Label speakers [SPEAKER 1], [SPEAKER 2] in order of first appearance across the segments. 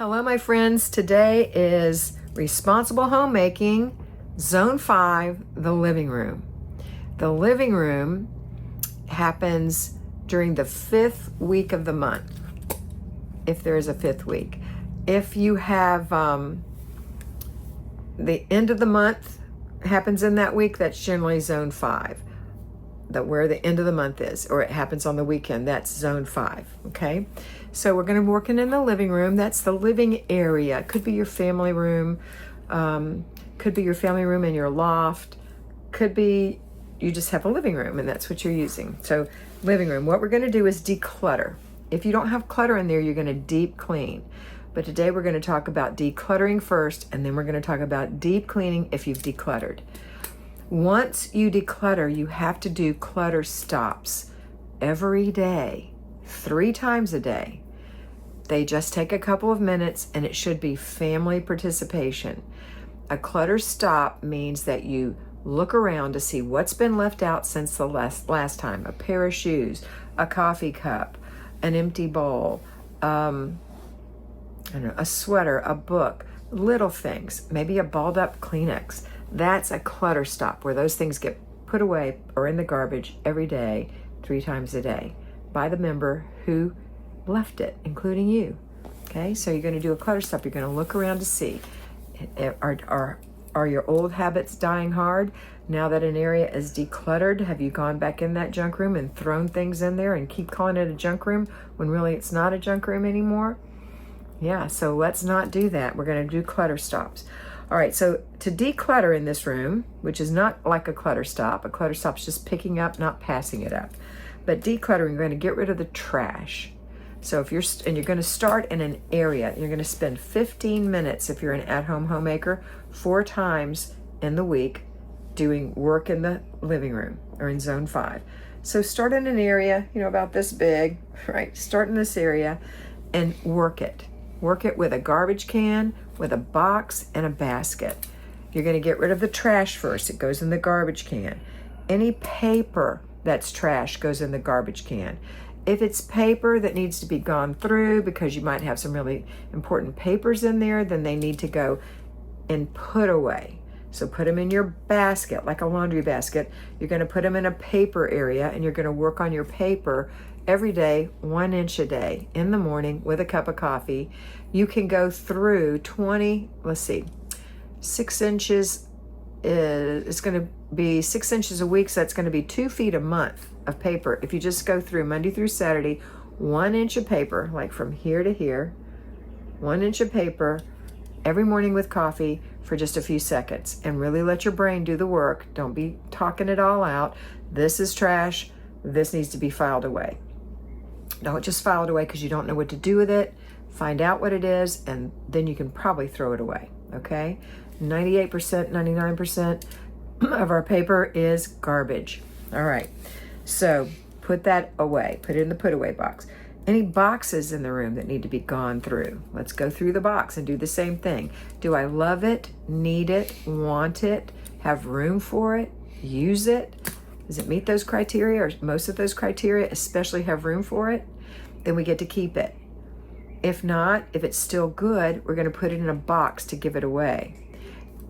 [SPEAKER 1] Hello, my friends. Today is Responsible Homemaking, Zone 5, the living room. The living room happens during the 5th week of the month, if there is a 5th week. If you have the end of the month happens in that week, that's generally Zone 5. Where the end of the month is, or it happens on the weekend, that's Zone 5, okay? So we're going to be working in the living room. That's the living area. It could be your family room, could be your family room in your loft, could be you just have a living room and that's what you're using. So living room, what we're going to do is declutter. If you don't have clutter in there, you're going to deep clean. But today we're going to talk about decluttering first, and then we're going to talk about deep cleaning if you've decluttered. Once you declutter, you have to do clutter stops every day, 3 times a day. They just take a couple of minutes, and it should be family participation. A clutter stop means that you look around to see what's been left out since the last time. A pair of shoes, a coffee cup, an empty bowl, a sweater, a book, little things, maybe a balled up Kleenex. That's a clutter stop where those things get put away or in the garbage every day, 3 times a day, by the member who left it, including you. Okay, so you're going to do a clutter stop. You're going to look around to see, are your old habits dying hard? Now that an area is decluttered, have you gone back in that junk room and thrown things in there and keep calling it a junk room when really it's not a junk room anymore? Yeah, so let's not do that. We're going to do clutter stops. All right, so to declutter in this room, which is not like a clutter stop is just picking up, not passing it up. But decluttering, you're going to get rid of the trash. So if you're going to start in an area, you're going to spend 15 minutes if you're an at-home homemaker, 4 times in the week doing work in the living room or in Zone 5. So start in an area, about this big, right? Start in this area and work it. Work it with a garbage can, with a box, and a basket. You're going to get rid of the trash first. It goes in the garbage can. Any paper that's trash goes in the garbage can. If it's paper that needs to be gone through because you might have some really important papers in there, then they need to go and put away. So put them in your basket, like a laundry basket. You're going to put them in a paper area, and you're going to work on your paper every day, 1 inch a day, in the morning with a cup of coffee. You can go through 6 inches is going to be 6 inches a week, so that's going to be 2 feet a month of paper. If you just go through Monday through Saturday, 1 inch of paper, like from here to here, 1 inch of paper every morning with coffee for just a few seconds, and really let your brain do the work. Don't be talking it all out. This is trash. This needs to be filed away. Don't just file it away because you don't know what to do with it. Find out what it is, and then you can probably throw it away, okay? 98%, 99% of our paper is garbage. All right, so put that away. Put it in the put away box. Any boxes in the room that need to be gone through, let's go through the box and do the same thing. Do I love it, need it, want it, have room for it, use it? Does it meet those criteria, or most of those criteria, especially have room for it? Then we get to keep it. If not, if it's still good, we're going to put it in a box to give it away.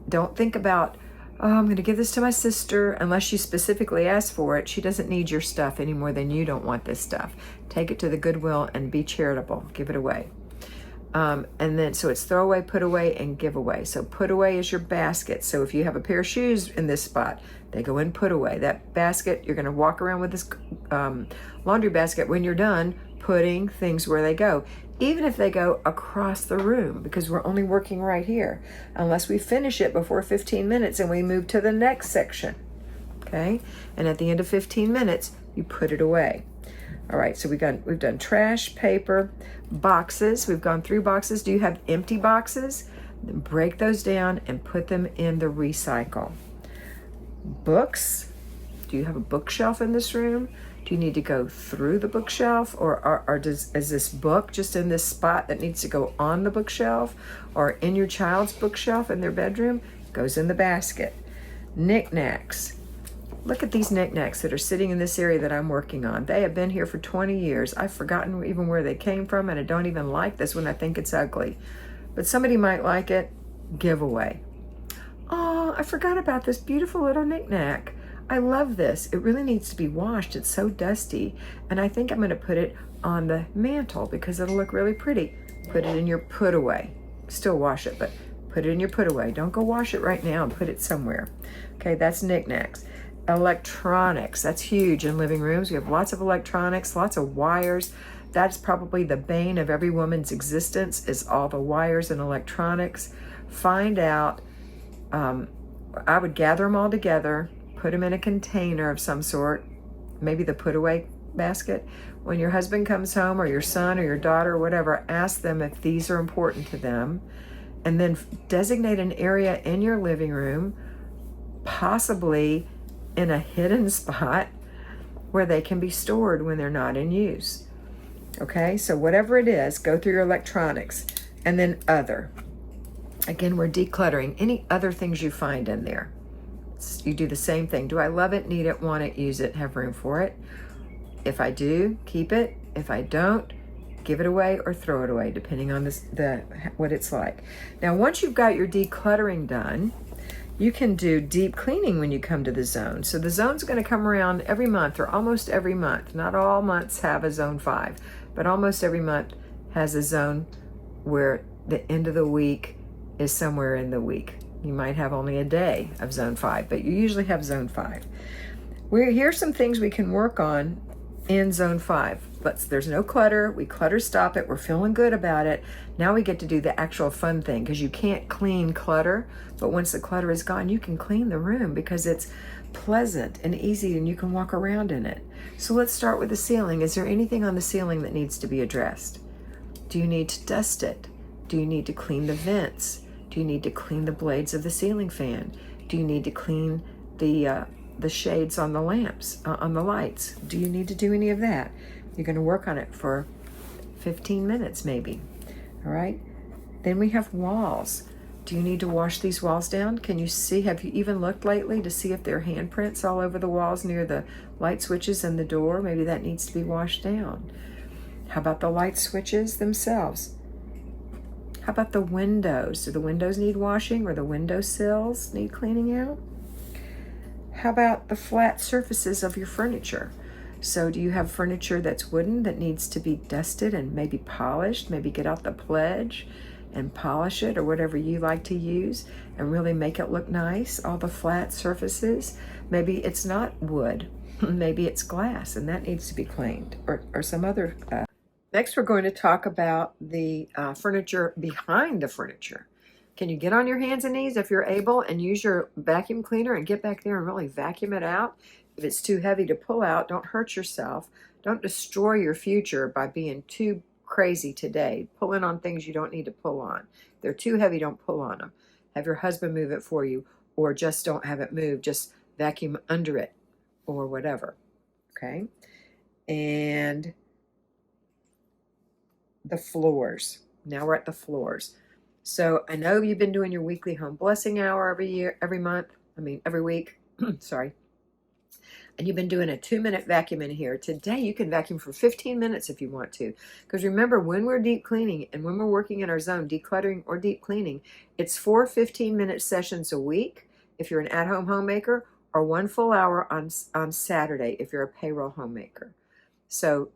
[SPEAKER 1] Don't think about, I'm going to give this to my sister, unless she specifically asks for it. She doesn't need your stuff any more than you don't want this stuff. Take it to the Goodwill and be charitable. Give it away. And then, so it's throw away, put away, and give away. So put away is your basket. So if you have a pair of shoes in this spot, they go in put away. That basket, you're going to walk around with this laundry basket when you're done putting things where they go, even if they go across the room, because we're only working right here, unless we finish it before 15 minutes and we move to the next section, okay? And at the end of 15 minutes, you put it away. All right, so we've done trash, paper, boxes. We've gone through boxes. Do you have empty boxes? Then break those down and put them in the recycle. Books. Do you have a bookshelf in this room? Do you need to go through the bookshelf, or is this book just in this spot that needs to go on the bookshelf, or in your child's bookshelf in their bedroom? Goes in the basket. Knickknacks. Look at these knickknacks that are sitting in this area that I'm working on. They have been here for 20 years. I've forgotten even where they came from, and I don't even like this one. I think it's ugly. But somebody might like it. Giveaway. Oh, I forgot about this beautiful little knickknack. I love this. It really needs to be washed. It's so dusty. And I think I'm going to put it on the mantle because it'll look really pretty. Put it in your put away. Still wash it, but put it in your put away. Don't go wash it right now and put it somewhere. Okay, that's knickknacks. Electronics. That's huge in living rooms. We have lots of electronics, lots of wires. That's probably the bane of every woman's existence, is all the wires and electronics. Find out. I would gather them all together, put them in a container of some sort, maybe the put away basket. When your husband comes home, or your son or your daughter or whatever, ask them if these are important to them, and then designate an area in your living room, possibly in a hidden spot where they can be stored when they're not in use. Okay, so whatever it is, go through your electronics, and then other. Again, we're decluttering any other things you find in there. You do the same thing. Do I love it, need it, want it, use it, have room for it? If I do, keep it. If I don't, give it away or throw it away, depending on what it's like. Now, once you've got your decluttering done, you can do deep cleaning when you come to the zone. So the zone's going to come around every month, or almost every month. Not all months have a zone 5, but almost every month has a zone where the end of the week is somewhere in the week. You might have only a day of zone 5, but you usually have zone 5. Here's some things we can work on in zone 5. There's no clutter. We clutter stop it. We're feeling good about it. Now we get to do the actual fun thing, because you can't clean clutter, but once the clutter is gone, you can clean the room because it's pleasant and easy and you can walk around in it. So let's start with the ceiling. Is there anything on the ceiling that needs to be addressed? Do you need to dust it? Do you need to clean the vents? Do you need to clean the blades of the ceiling fan? Do you need to clean the shades on the lamps, on the lights? Do you need to do any of that? You're going to work on it for 15 minutes maybe. All right. Then we have walls. Do you need to wash these walls down? Can you see, have you even looked lately to see if there are handprints all over the walls near the light switches and the door? Maybe that needs to be washed down. How about the light switches themselves? How about the windows? Do the windows need washing, or the window sills need cleaning out? How about the flat surfaces of your furniture? So do you have furniture that's wooden that needs to be dusted and maybe polished? Maybe get out the pledge and polish it, or whatever you like to use, and really make it look nice, all the flat surfaces. Maybe it's not wood, maybe it's glass, and that needs to be cleaned, or some other. Next, we're going to talk about the furniture behind the furniture. Can you get on your hands and knees if you're able and use your vacuum cleaner and get back there and really vacuum it out? If it's too heavy to pull out, don't hurt yourself. Don't destroy your future by being too crazy today, pulling on things you don't need to pull on. If they're too heavy, don't pull on them. Have your husband move it for you, or just don't have it moved. Just vacuum under it or whatever. Okay? And the floors. Now we're at the floors. So I know you've been doing your weekly home blessing hour every week, sorry. And you've been doing a 2-minute vacuum in here. Today you can vacuum for 15 minutes if you want to. Because remember, when we're deep cleaning and when we're working in our zone, decluttering or deep cleaning, it's 4 15-minute sessions a week if you're an at-home homemaker, or 1 full hour on Saturday if you're a payroll homemaker. So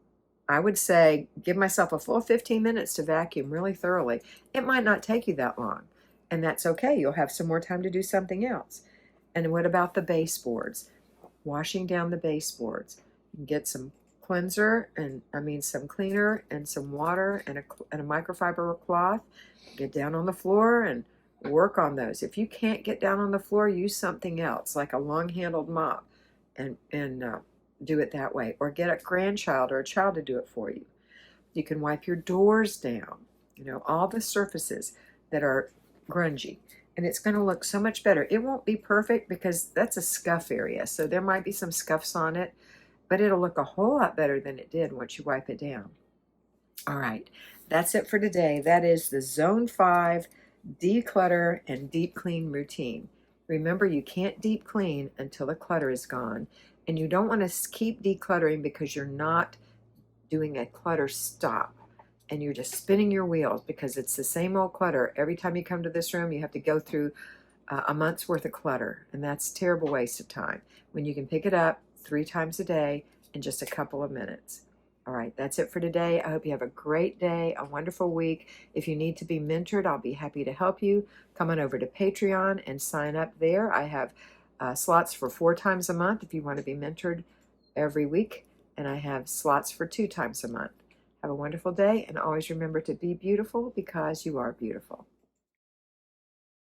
[SPEAKER 1] I would say give myself a full 15 minutes to vacuum really thoroughly. It might not take you that long, and that's okay. You'll have some more time to do something else. And what about the baseboards? Washing down the baseboards. You can get some cleanser, some cleaner and some water and a microfiber cloth. Get down on the floor and work on those. If you can't get down on the floor, use something else like a long-handled mop and do it that way, or get a grandchild or a child to do it for you. You can wipe your doors down, all the surfaces that are grungy, and it's going to look so much better. It won't be perfect because that's a scuff area, so there might be some scuffs on it, but it'll look a whole lot better than it did once you wipe it down. All right, that's it for today. That is the Zone 5 declutter and deep clean routine. Remember, you can't deep clean until the clutter is gone. And you don't want to keep decluttering because you're not doing a clutter stop. And you're just spinning your wheels because it's the same old clutter. Every time you come to this room, you have to go through a month's worth of clutter. And that's a terrible waste of time when you can pick it up 3 times a day in just a couple of minutes. All right, that's it for today. I hope you have a great day, a wonderful week. If you need to be mentored, I'll be happy to help you. Come on over to Patreon and sign up there. I have slots for 4 times a month if you want to be mentored every week, and I have slots for 2 times a month. Have a wonderful day, and always remember to be beautiful because you are beautiful.